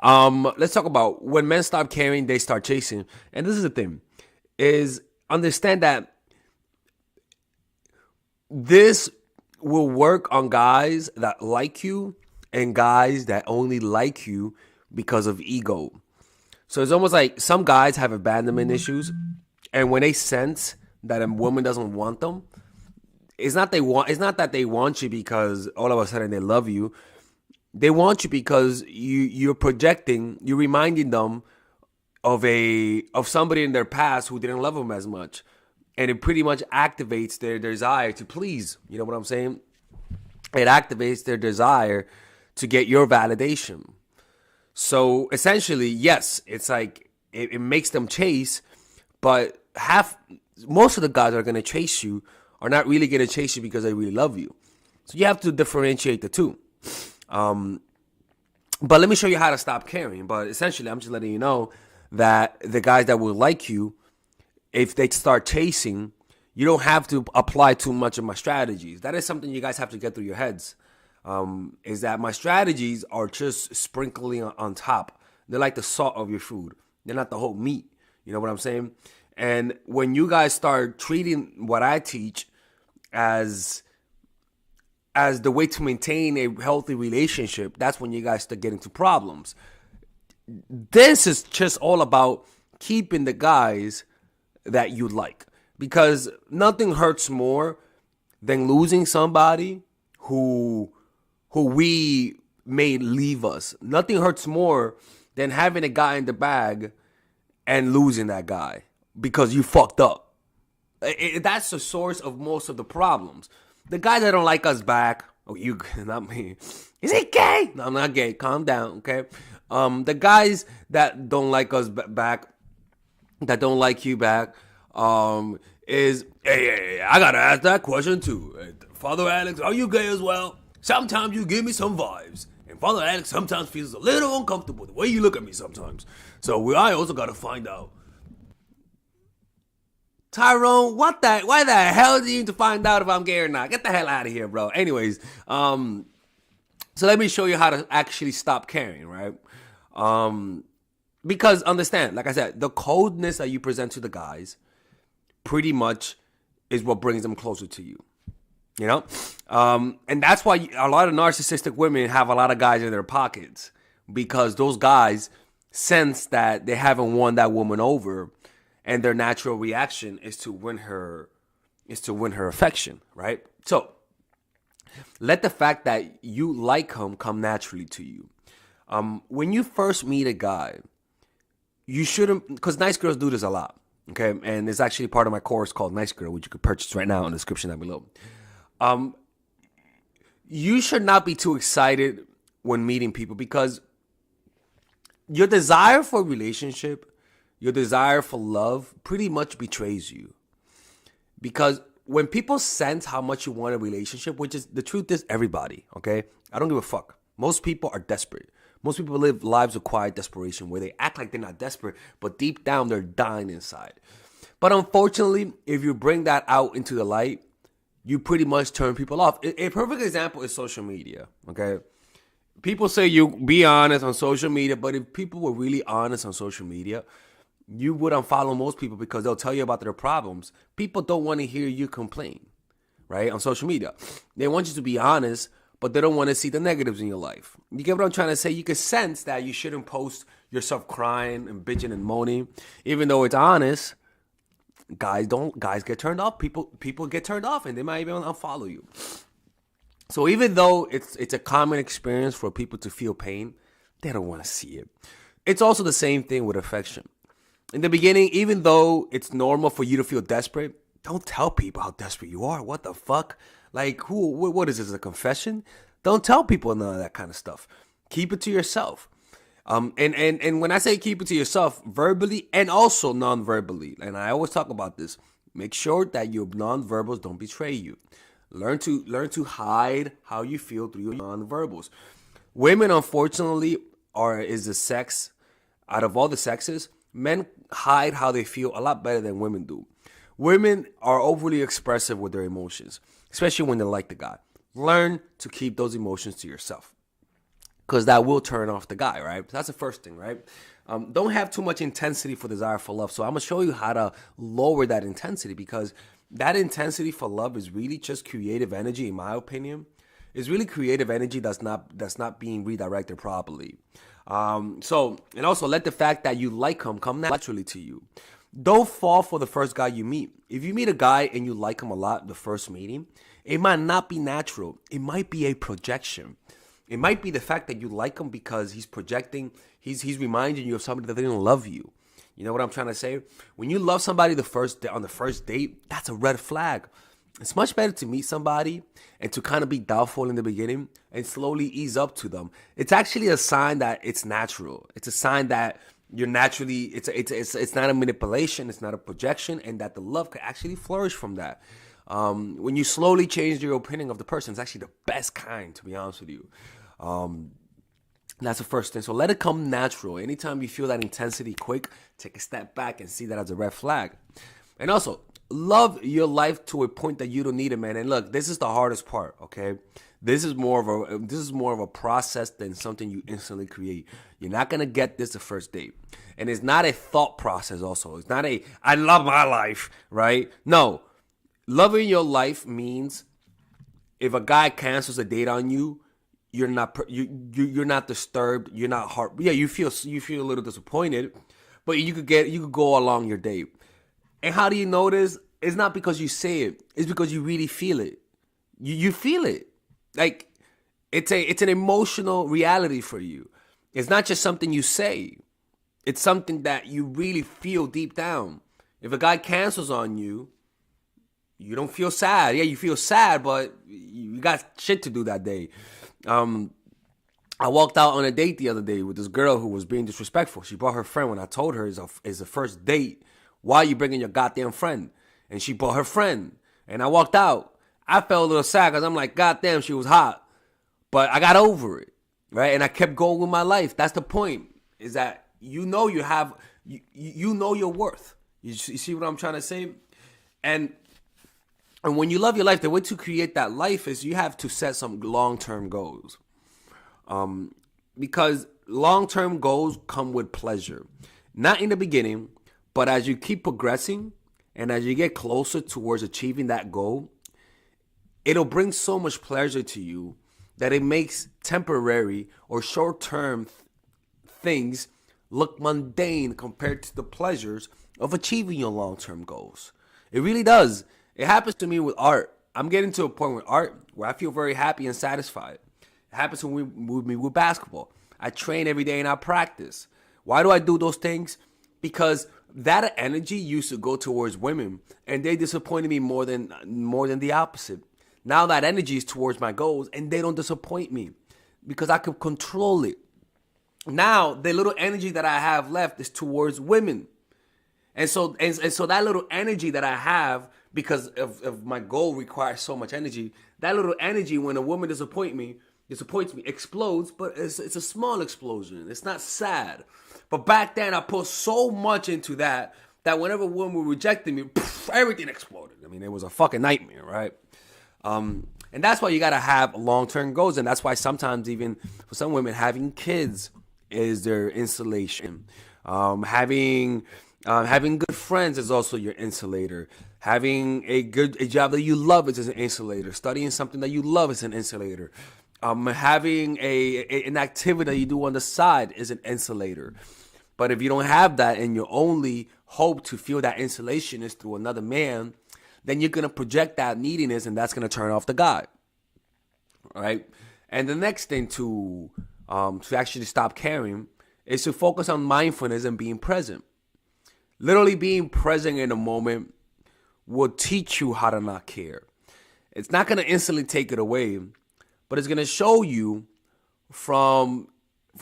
Let's talk about when men stop caring, they start chasing. And this is the thing, is understand that this will work on guys that like you and guys that only like you because of ego. So it's almost like some guys have abandonment issues, and when they sense that a woman doesn't want them, it's not that they want you because all of a sudden they love you. They want you because you're reminding them of somebody in their past who didn't love them as much, and it pretty much activates their desire to please. You know what I'm saying? It activates their desire to get your validation. So essentially, yes, it's like it makes them chase, but most of the guys that are gonna chase you are not really gonna chase you because they really love you. So you have to differentiate the two. But let me show you how to stop caring. But essentially, I'm just letting you know that the guys that will like you, if they start chasing, you don't have to apply too much of my strategies. That is something you guys have to get through your heads. Is that my strategies are just sprinkling on top. They're like the salt of your food. They're not the whole meat. You know what I'm saying? And when you guys start treating what I teach as the way to maintain a healthy relationship, that's when you guys start getting to problems. This is just all about keeping the guys that you like, because nothing hurts more than losing somebody who we made leave us. Nothing hurts more than having a guy in the bag and losing that guy because you fucked up. That's the source of most of the problems. The guys that don't like us back, oh, you, not me. Is he gay? No, I'm not gay. Calm down, okay? The guys that don't like us back, that don't like you back, hey, I gotta ask that question too. Father Alex, are you gay as well? Sometimes you give me some vibes. And Father Alex sometimes feels a little uncomfortable the way you look at me sometimes. So I also gotta find out. Tyrone, why the hell do you need to find out if I'm gay or not? Get the hell out of here, bro. Anyways, so let me show you how to actually stop caring, right? Because understand, like I said, the coldness that you present to the guys pretty much is what brings them closer to you. You know? And that's why a lot of narcissistic women have a lot of guys in their pockets, because those guys sense that they haven't won that woman over, and their natural reaction is to win her affection, right? So let the fact that you like him come naturally to you. When you first meet a guy, you shouldn't, because nice girls do this a lot, okay? And it's actually part of my course called Nice Girl, which you could purchase right now in the description down below. You should not be too excited when meeting people, because your desire for a relationship, your desire for love pretty much betrays you. Because when people sense how much you want a relationship, which is, the truth is, everybody, okay? I don't give a fuck. Most people are desperate. Most people live lives of quiet desperation where they act like they're not desperate, but deep down they're dying inside. But unfortunately, if you bring that out into the light, you pretty much turn people off. A perfect example is social media, okay? People say you be honest on social media, but if people were really honest on social media, you would unfollow most people because they'll tell you about their problems. People don't want to hear you complain, right? On social media. They want you to be honest, but they don't want to see the negatives in your life. You get what I'm trying to say? You can sense that you shouldn't post yourself crying and bitching and moaning. Even though it's honest, guys get turned off. People get turned off, and they might even unfollow you. So even though it's a common experience for people to feel pain, they don't want to see it. It's also the same thing with affection. In the beginning, even though it's normal for you to feel desperate, don't tell people how desperate you are. What the fuck? Like, what is this, a confession? Don't tell people none of that kind of stuff. Keep it to yourself. And when I say keep it to yourself, verbally and also non-verbally, and I always talk about this, make sure that your non-verbals don't betray you. Learn to hide how you feel through your non-verbals. Women, unfortunately, is the sex, out of all the sexes, men hide how they feel a lot better than women do. Women are overly expressive with their emotions, especially when they like the guy. Learn to keep those emotions to yourself. because that will turn off the guy, right? So that's the first thing, right? Don't have too much intensity for desire for love. So I'm gonna show you how to lower that intensity, because that intensity for love is really just creative energy, in my opinion. It's really creative energy that's not being redirected properly. And also let the fact that you like him come naturally to you. Don't fall for the first guy you meet. If you meet a guy and you like him a lot the first meeting, it might not be natural. It might be a projection. It might be the fact that you like him because he's projecting, he's reminding you of somebody that didn't love you. You know what I'm trying to say? When you love somebody on the first date, that's a red flag. It's much better to meet somebody and to kind of be doubtful in the beginning and slowly ease up to them. It's actually a sign that it's natural. It's a sign that you're naturally, it's not a manipulation, it's not a projection, and that the love could actually flourish from that. When you slowly change your opinion of the person, it's actually the best kind, to be honest with you. That's the first thing. So let it come natural. Anytime you feel that intensity quick, take a step back and see that as a red flag. And also, love your life to a point that you don't need it, man. And look, this is the hardest part, okay? This is more of a process than something you instantly create. You're not gonna get this the first date. And it's not a thought process also. It's not I love my life, right? No. Loving your life means if a guy cancels a date on you, you're not disturbed. You're not you feel a little disappointed, but you could go along your date. And how do you know this? It's not because you say it. It's because you really feel it. You feel it. Like it's an emotional reality for you. It's not just something you say. It's something that you really feel deep down. If a guy cancels on you, you don't feel sad. Yeah, you feel sad, but you got shit to do that day. I walked out on a date the other day with this girl who was being disrespectful. She brought her friend when I told her it's a first date. Why are you bringing your goddamn friend? And she brought her friend. And I walked out. I felt a little sad because I'm like, goddamn, she was hot. But I got over it, right? And I kept going with my life. That's the point, is that you know you know your worth. You see what I'm trying to say? And when you love your life, the way to create that life is you have to set some long-term goals. Because long-term goals come with pleasure. Not in the beginning, but as you keep progressing and as you get closer towards achieving that goal, it'll bring so much pleasure to you that it makes temporary or short-term things look mundane compared to the pleasures of achieving your long-term goals. It really does. It happens to me with art. I'm getting to a point with art where I feel very happy and satisfied. It happens with me with basketball. I train every day and I practice. Why do I do those things? Because that energy used to go towards women, and they disappointed me more than the opposite. Now that energy is towards my goals, and they don't disappoint me because I can control it. Now the little energy that I have left is towards women, and so that little energy that I have, because of my goal requires so much energy. That little energy, when a woman disappoints me, explodes, but it's a small explosion. It's not sad. But back then, I put so much into that whenever a woman rejected me, everything exploded. I mean, it was a fucking nightmare, right? And that's why you gotta have long-term goals, and that's why sometimes even for some women, having kids is their insulation. Having good friends is also your insulator. Having a job that you love is an insulator. Studying something that you love is an insulator. Having an activity that you do on the side is an insulator. But if you don't have that and your only hope to feel that insulation is through another man, then you're going to project that neediness, and that's going to turn off the guy. All right? And the next thing to actually stop caring is to focus on mindfulness and being present. Literally being present in a moment will teach you how to not care. It's not going to instantly take it away, but it's going to show you from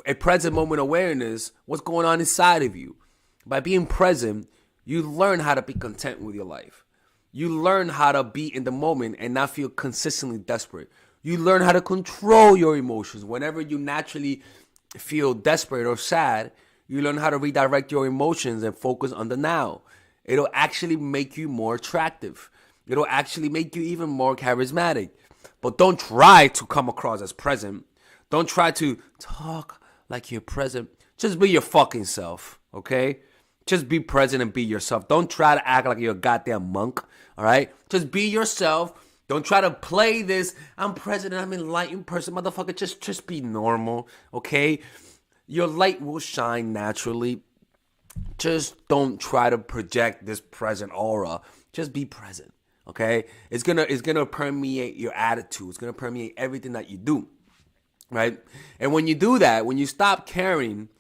a present moment awareness what's going on inside of you. By being present, you learn how to be content with your life. You learn how to be in the moment and not feel consistently desperate. You learn how to control your emotions. Whenever you naturally feel desperate or sad, you learn how to redirect your emotions and focus on the now. It'll actually make you more attractive. It'll actually make you even more charismatic. But don't try to come across as present. Don't try to talk like you're present. Just be your fucking self, okay? Just be present and be yourself. Don't try to act like you're a goddamn monk, all right? Just be yourself. Don't try to play this, I'm present, I'm an enlightened person, motherfucker. Just be normal, okay? Your light will shine naturally. Just don't try to project this present aura. Just be present, okay? It's gonna permeate your attitude. It's gonna permeate everything that you do, right? And when you do that, when you stop caring,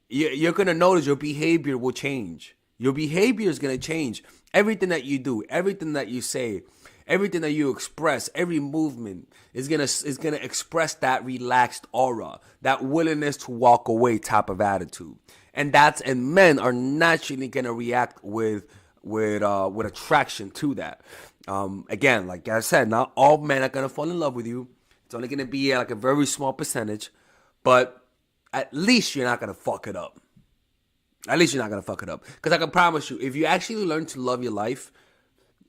you're going to notice your behavior will change. Your behavior is going to change. Everything that you do, everything that you say, everything that you express, every movement is going to express that relaxed aura, that willingness to walk away type of attitude. And men are naturally going to react with attraction to that. Again, like I said, not all men are going to fall in love with you. It's only going to be like a very small percentage, but at least you're not going to fuck it up. At least you're not going to fuck it up. Because I can promise you, if you actually learn to love your life,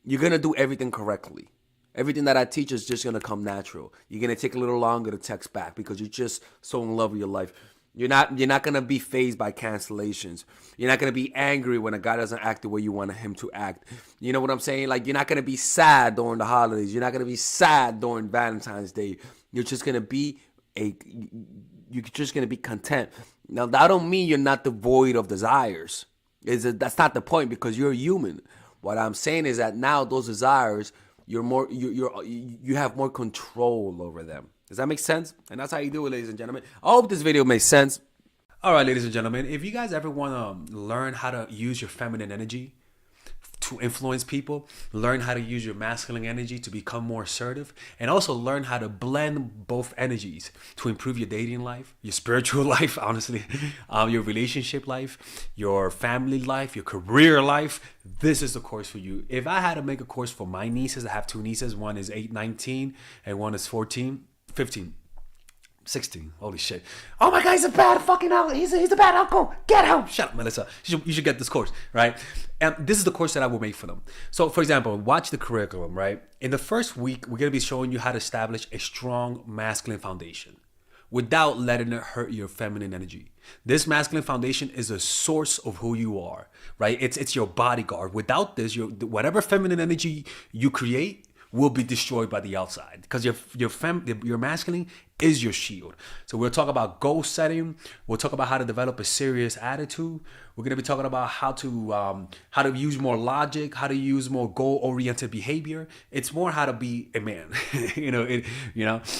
you're going to do everything correctly. Everything that I teach is just going to come natural. You're going to take a little longer to text back because you're just so in love with your life. You're not going to be fazed by cancellations. You're not going to be angry when a guy doesn't act the way you want him to act. You know what I'm saying? Like, you're not going to be sad during the holidays. You're not going to be sad during Valentine's Day. You're just going to be you're just going to be content. Now, that don't mean you're not devoid of desires. That's not the point, because you're human. What I'm saying is that now those desires, you have more control over them. Does that make sense? And that's how you do it, ladies and gentlemen. I hope this video makes sense. All right, ladies and gentlemen, if you guys ever want to learn how to use your feminine energy to influence people, learn how to use your masculine energy to become more assertive, and also learn how to blend both energies to improve your dating life, your spiritual life, honestly, your relationship life, your family life, your career life, this is the course for you. If I had to make a course for my nieces, I have two nieces, one is 19 and one is 15. 16. Holy shit. Oh my God, he's a bad fucking uncle. He's a bad uncle. Get him. Shut up, Melissa. You should get this course, right? And this is the course that I will make for them. So, for example, watch the curriculum, right? In the first week, we're going to be showing you how to establish a strong masculine foundation without letting it hurt your feminine energy. This masculine foundation is a source of who you are, right? It's your bodyguard. Without this, whatever feminine energy you create will be destroyed by the outside, because your masculine is your shield. So we'll talk about goal setting. We'll talk about how to develop a serious attitude. We're going to be talking about how to use more logic, how to use more goal-oriented behavior. It's more how to be a man.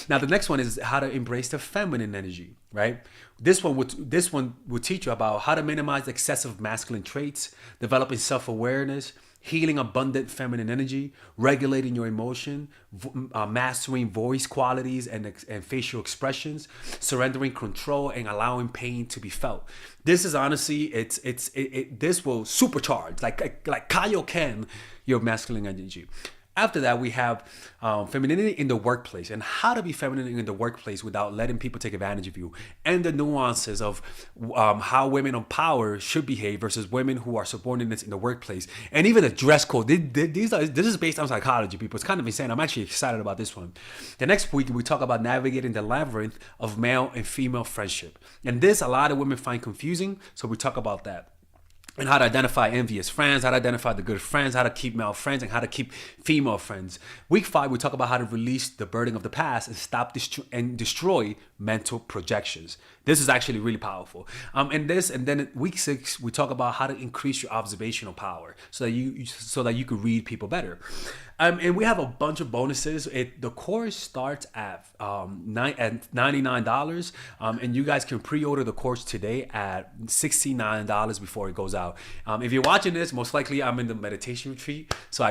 Now the next one is how to embrace the feminine energy, right? This one will teach you about how to minimize excessive masculine traits, developing self-awareness, healing abundant feminine energy, regulating your emotion, mastering voice qualities and facial expressions, surrendering control, and allowing pain to be felt. This is honestly, this will supercharge, like Kaioken, your masculine energy. After that, we have femininity in the workplace, and how to be feminine in the workplace without letting people take advantage of you, and the nuances of how women on power should behave versus women who are subordinates in the workplace, and even the dress code. This is based on psychology, people. It's kind of insane. I'm actually excited about this one. The next week, we talk about navigating the labyrinth of male and female friendship, and this a lot of women find confusing, so we talk about that. And how to identify envious friends, how to identify the good friends, how to keep male friends, and how to keep female friends. Week 5, we talk about how to release the burden of the past and stop and destroy mental projections. This is actually really powerful. And then week 6, we talk about how to increase your observational power so that you could read people better. And we have a bunch of bonuses. The course starts at $99, and you guys can pre-order the course today at $69 before it goes out. If you're watching this, most likely I'm in the meditation retreat, so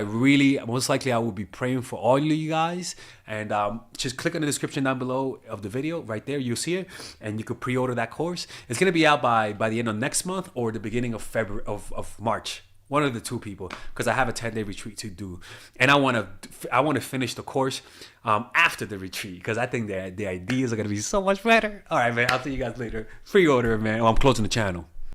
most likely I will be praying for all of you guys. And just click on the description down below of the video. Right there, you'll see it, and you could pre-order that course. It's gonna be out by the end of next month or the beginning of February of March. One of the two, people, because I have a 10-day retreat to do, and I want to finish the course after the retreat, because I think the ideas are gonna be so much better. All right, man. I'll see you guys later. Pre-order, man. Oh, I'm closing the channel.